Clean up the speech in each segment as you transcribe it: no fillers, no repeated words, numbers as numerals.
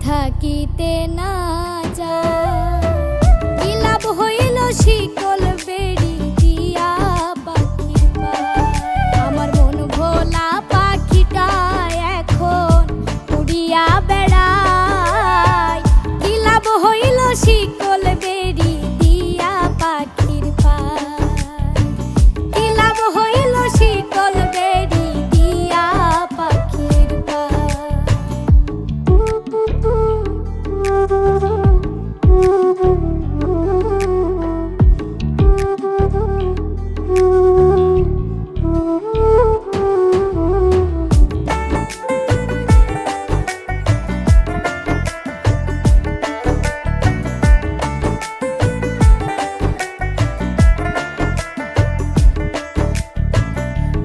থাকিতে না যায়। কি লাভ হইল শিকল বেড়ি দিয়া পাখির পায়। আমার মন ভোলা পাখিটা এখন উড়িয়া বেড়ায়। কি লাভ হইল শিকল বেড়ি দিয়া পাখির পায়। কি লাভ হইল শিকল বেড়ি দিয়া পাখির পায়।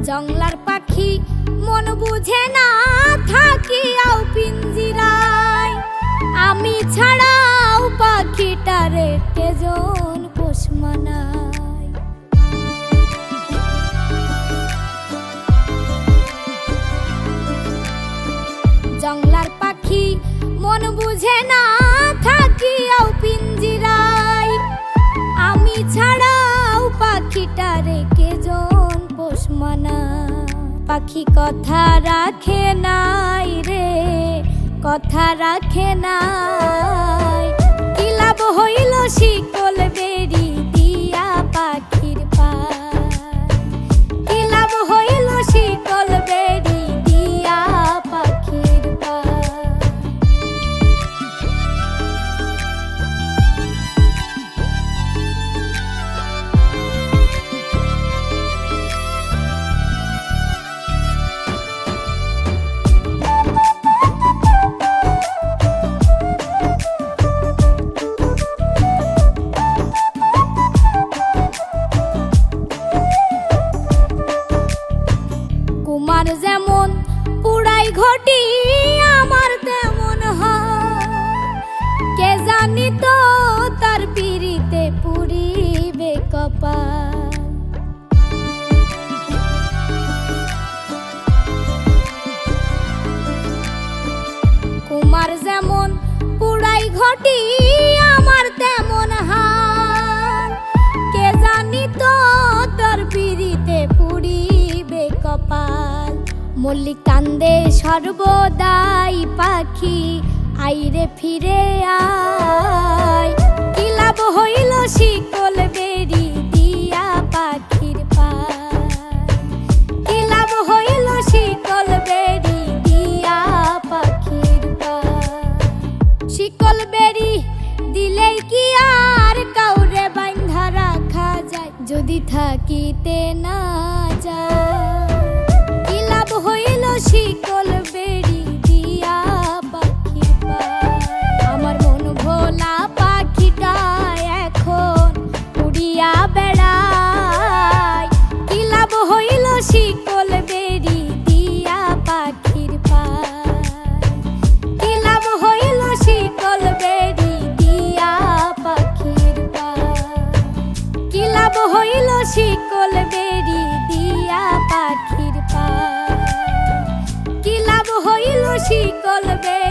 জংলার পাখি মন বুঝে না থাকিয়াও পিঞ্জিরায়। আমি ছাড়াও পাখিটারে কেজন পোষ মানায়। জংলার পাখি মন বুঝে না থাকিয়াও পিঞ্জিরায়। আমি ছাড়াও পাখিটারে কেজন পোষ মানায়। পাখি কথা রাখে নাই রে, কথা রাখে নাই। কি লাভ হইল শিকল বেড়ি দিয়া পাখির পায়। কি লাভ হইল শিকল বেড়ি দিয়া পাখির পায়। কুমার যেমন পুরাই ঘটি আমার তেমন হয়। কে জানি তো তার পিরিতে পুরিবে কপাল। কুমার যেমন পুরাই ঘটি আমার তেমন হয়। কে জানি তো তার পিরিতে পুরিবে কপাল। মল্লিক কান্দে সর্বদাই পাখি আইরে ফিরে আয়। কি লাভ হইল শিকল বেড়ি দিয়া পাখির পায়। কি লাভ হইল শিকল বেড়ি দিয়া পাখির পায়। শিকল বেড়ি দিলেই কি আর কাউরে বাঁধা রাখা যায়। যদি থাকিতে না যায়। কি লাভ হইল শিকল বেড়ি দিয়া পাখির পায়। আমার মন ভোলা পাখিটা এখন উড়িয়া বেড়ায়। কি লাভ হইল শিকল বেড়ি দিয়া পাখির পায়। কি লাভ হইল শিকল বেড়ি দিয়া পাখির পায়। কি লাভ হইল শিকল বেড়ি দিয়া পাখির পায়। কি লাভ হইল শিকল বেড়ি।